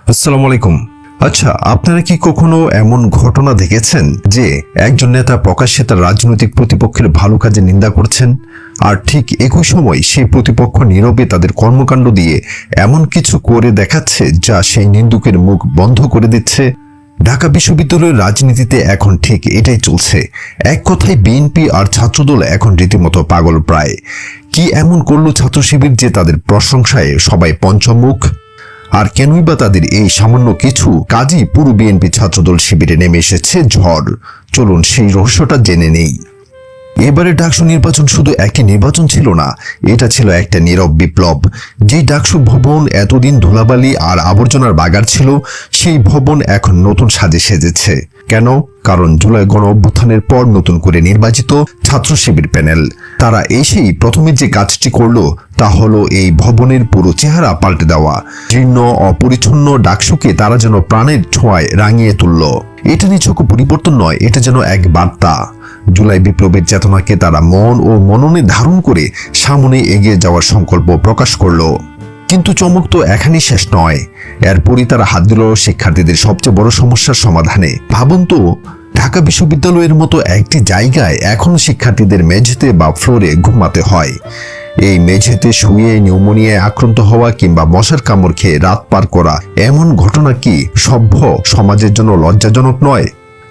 আসসালামু আলাইকুম। আচ্ছা, আপনারা কি কখনো এমন ঘটনা দেখেছেন যে একজন নেতা প্রকাশ্যে তার রাজনৈতিক প্রতিপক্ষের ভালো কাজে নিন্দা করছেন, আর ঠিক একই সময় সেই প্রতিপক্ষ নীরবে তাদের কর্মকাণ্ড দিয়ে এমন কিছু করে দেখাচ্ছে যা সেই নিন্দুকের মুখ বন্ধ করে দিচ্ছে? ঢাকা বিশ্ববিদ্যালয়ের রাজনীতিতে এখন ঠিক এটাই চলছে। এক কথায় বিএনপি আর ছাত্রদল এখন রীতিমতো পাগল প্রায়। কি এমন করলো ছাত্র শিবির যে তাদের প্রশংসায় সবাই পঞ্চমুখ? আর কেনই বা তাদের এই সামান্য কিছু কাজই পুরো বিএনপি ছাত্রদল শিবিরে নেমে এসেছে ঝড়? চলুন সেই রহস্যটা জেনে নেই। এবারে ডাকসু নির্বাচন শুধু একটি নির্বাচন ছিল না, এটা ছিল একটা নীরব বিপ্লব। যে ডাকসু ভবন এতদিন ধুলাবালি আর আবর্জনার বাগার ছিল, সেই ভবন এখন নতুন সাজে সেজেছে। কেন? কারণ জুলাই গণ অভ্যুত্থানের পর নতুন করে নির্বাচিত ছাত্র শিবির প্যানেল, তারা এসেই প্রথমে যে কাজটি করলো তা হলো এই ভবনের পুরো চেহারা পাল্টে দেওয়া। জীর্ণ অপরিচ্ছন্ন ডাকসুকে তারা যেন প্রাণের ছোঁয়ায় রাঙিয়ে তুলল। এটা নিছক পরিবর্তন নয়, এটা যেন এক বার্তা। জুলাই বিপ্লবের চেতনাকে তারা মন ও মননে ধারণ করে সামনে এগিয়ে যাওয়ার সংকল্প প্রকাশ করলো। কিন্তু চমক তো এখানেই শেষ নয়। এরপরই তারা হাত দিল শিক্ষার্থীদের সবচেয়ে বড় সমস্যার সমাধানে। ভাবুন তো, ঢাকা বিশ্ববিদ্যালয়ের মতো একটি জায়গায় এখন শিক্ষার্থীদের মেঝেতে বা ফ্লোরে ঘুমাতে হয়। এই মেঝেতে শুয়ে নিউমোনিয়ায় আক্রান্ত হওয়া কিংবা মশার কামড় খেয়ে রাত পার করা, এমন ঘটনা কি সভ্য সমাজের জন্য লজ্জাজনক নয়?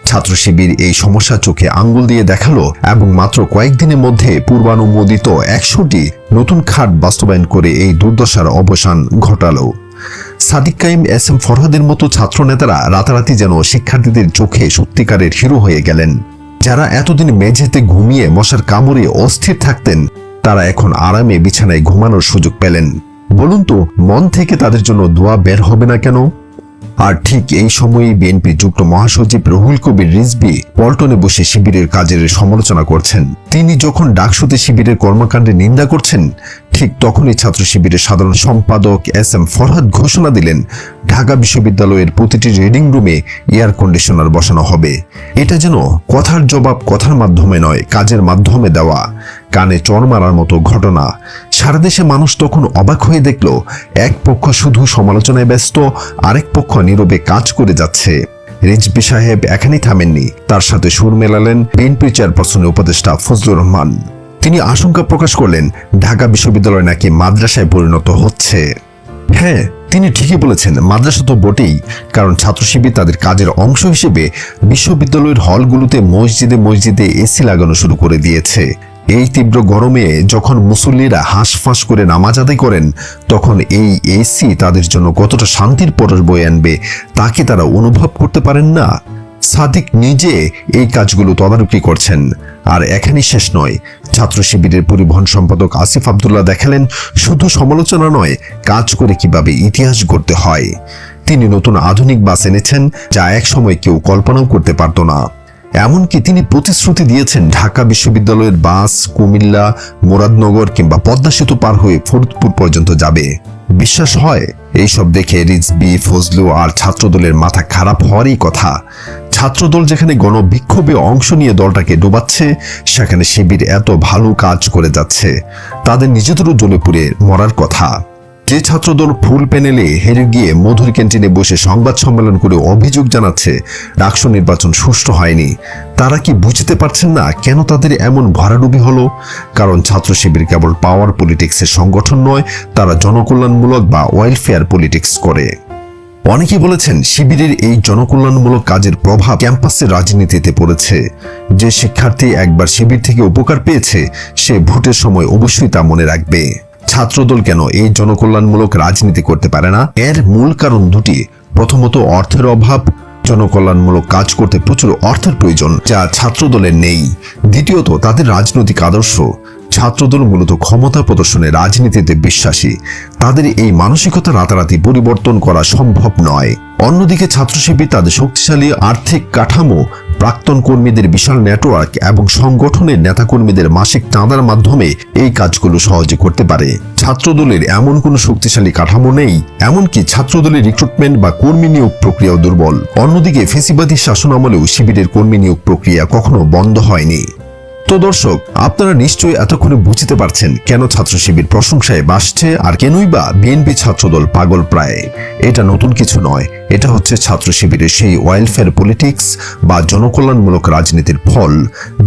ছাত্র শিবির এই সমস্যা চোখে আঙ্গুল দিয়ে দেখালো এবং মাত্র কয়েকদিনের মধ্যে পূর্বানুমোদিত 100টি নতুন খাত বাস্তবায়ন করে এই দুর্দশার অবসান ঘটালো। সাদিক কাইম, এস এম ফরহাদের মতো ছাত্র নেতারা রাতারাতি যেন শিক্ষার্থীদের চোখে সত্যিকারের হিরো হয়ে গেলেন। যারা এতদিন মেঝেতে ঘুমিয়ে মশার কামড়ে অস্থির থাকতেন, তারা এখন আরামে বিছানায় ঘুমানোর সুযোগ পেলেন। বলুন তো, মন থেকে তাদের জন্য দোয়া বের হবে না কেন? আর ঠিক এই সময়েই বিএনপি যুক্ত মহাসচিব রুহুল কবির রিজভী পল্টনে বসে শিবিরের কাজের সমালোচনা করছেন। তিনি যখন ডাকসুতে শিবিরের কর্মকাণ্ডে নিন্দা করছেন, ঠিক তখনই ছাত্র শিবিরের সাধারণ সম্পাদক এস এম ফরহাদ ঘোষণা দিলেন, ঢাকা বিশ্ববিদ্যালয়ের প্রতিটি রিডিং রুমে এয়ার কন্ডিশনার বসানো হবে। এটা যেন কথার জবাব কথার মাধ্যমে নয়, কাজের মাধ্যমে দেওয়া। কানে চড় মারার মতো ঘটনা। সারা দেশে মানুষ তখন অবাক হয়ে দেখল, এক পক্ষ শুধু সমালোচনায় ব্যস্ত, আরেক পক্ষ নীরবে কাজ করে যাচ্ছে। রিজভী সাহেব এখানেই থামেননি, তার সাথে সুর মেলালেন বিএনপি চেয়ারপারসনের উপদেষ্টা ফজলুর রহমান। তিনি আশঙ্কা প্রকাশ করলেন, ঢাকা বিশ্ববিদ্যালয় নাকি মাদ্রাসায় পরিণত হচ্ছে। হ্যাঁ, তিনি ঠিকই বলেছেন, মাদ্রাসা তো বটেই, কারণ ছাত্র শিবির তাদের কাজের অংশ হিসেবে বিশ্ববিদ্যালয়ের হলগুলোতে মসজিদে মসজিদে এসি লাগানো শুরু করে দিয়েছে। এই তীব্র গরমে যখন মুসল্লিরা হাঁসফাঁস করে নামাজ আদায় করেন, তখন এই এসি তাদের জন্য কতটা শান্তির পরশ বয়ে আনবে তা কি তারা অনুভব করতে পারেন না? সাদিক নিজে এই কাজগুলো তদারকি করছেন। আর এখানেই শেষ নয়, ছাত্র শিবিরের পরিবহন সম্পাদক আসিফ আব্দুল্লাহ দেখালেন, শুধু সমালোচনা নয়, কাজ করে কিভাবে ইতিহাস গড়তে হয়। তিনি নতুন আধুনিক বাস এনেছেন, যা এক সময় কেউ কল্পনাও করতে পারত না। এমনকি তিনি প্রতিশ্রুতি দিয়েছেন, ঢাকা বিশ্ববিদ্যালয়ের বাস কুমিল্লা, মুরাদনগর কিংবা পদ্মা সেতু পার হয়ে ফরিদপুর পর্যন্ত যাবে। বিশ্বাস হয়? এইসব দেখে রিজভী, ফজলু আর ছাত্রদলের মাথা খারাপ হওয়ারই কথা। ছাত্রদল যেখানে গণবিক্ষোভে অংশ নিয়ে দলটাকে ডোবাচ্ছে, সেখানে শিবির এত ভালো কাজ করে যাচ্ছে, তাদের নিজেদেরও জ্বলে পুড়ে মরার কথা। যে ছাত্রদল ফুল প্যানেলে হেরে গিয়ে মধুর ক্যান্টিনে বসে সংবাদ সম্মেলন করে অভিযোগ জানাচ্ছে ডাকসু নির্বাচন সুষ্ঠু হয়নি, তারা কি বুঝতে পারছেন না কেন তাদের এমন ভরাডুবি হলো? কারণ ছাত্র শিবির কেবল পাওয়ার পলিটিক্সের সংগঠন নয়, তারা জনকল্যাণমূলক বা ওয়েলফেয়ার পলিটিক্স করে। অনেকেই বলেছেন, শিবিরের এই জনকল্যাণমূলক কাজের প্রভাব ক্যাম্পাসের রাজনীতিতে পড়েছে। যে শিক্ষার্থী একবার শিবির থেকে উপকার পেয়েছে, সে ভোটের সময় অবশ্যই তা মনে রাখবে। ছাত্রদল কেন এই জনকল্যাণমূলক রাজনীতি করতে পারে না? এর মূল কারণ দুটি। প্রথমত, অর্থের অভাব। জনকল্যাণমূলক কাজ করতে প্রচুর অর্থের প্রয়োজন, যা ছাত্রদলের নেই। দ্বিতীয়ত, তাদের রাজনৈতিক আদর্শ। ছাত্রদল মূলত ক্ষমতা প্রদর্শনে রাজনীতিতে বিশ্বাসী। তাদের এই মানসিকতা রাতারাতি পরিবর্তন করা সম্ভব নয়। অন্যদিকে ছাত্র শিবির তাদের শক্তিশালী আর্থিক কাঠামো, প্রাক্তন কর্মীদের বিশাল নেটওয়ার্ক এবং সংগঠনের নেতাকর্মীদের মাসিক চাঁদার মাধ্যমে এই কাজগুলো সহজে করতে পারে। ছাত্রদলের এমন কোনো শক্তিশালী কাঠামো নেই, এমনকি ছাত্রদলের রিক্রুটমেন্ট বা কর্মী নিয়োগ প্রক্রিয়াও দুর্বল। অন্যদিকে ফেসিবাদী শাসন আমলেও শিবিরের কর্মী নিয়োগ প্রক্রিয়া কখনো বন্ধ হয়নি। তো দর্শক, আপনারা নিশ্চয়ই এতক্ষণে বুঝতে পারছেন কেন ছাত্র শিবির প্রশংসায় বাসছে আর কেনই বা বিএনপি ছাত্রদল পাগল প্রায়। এটা নতুন কিছু নয়, এটা হচ্ছে ছাত্র শিবিরের সেই ওয়েলফেয়ার পলিটিক্স বা জনকল্যাণমূলক রাজনীতির ফল,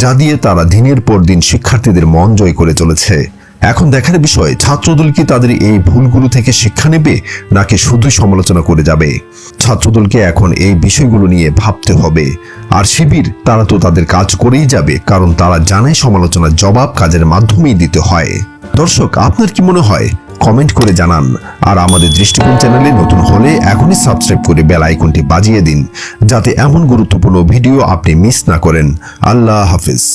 যা দিয়ে তারা দিনের পর দিন শিক্ষার্থীদের মন জয় করে চলেছে। এখন দেখার বিষয়, ছাত্রদল কি তাদের এই ভুলগুলো থেকে শিক্ষা নেবে নাকি শুধু সমালোচনা করে যাবে। ছাত্রদলকে এখন এই বিষয়গুলো নিয়ে ভাবতে হবে। আর শিবির, তারা তো তাদের কাজ করেই যাবে, কারণ তারা জানে সমালোচনার জবাব কাজের মাধ্যমেই দিতে হয়। দর্শক, আপনার কি মনে হয়? কমেন্ট করে জানান। আর আমাদের দৃষ্টিকোণ চ্যানেলে নতুন হলে এখনই সাবস্ক্রাইব করে বেল আইকনটি বাজিয়ে দিন, যাতে এমন গুরুত্বপূর্ণ ভিডিও আপনি মিস না করেন। আল্লাহ হাফিজ।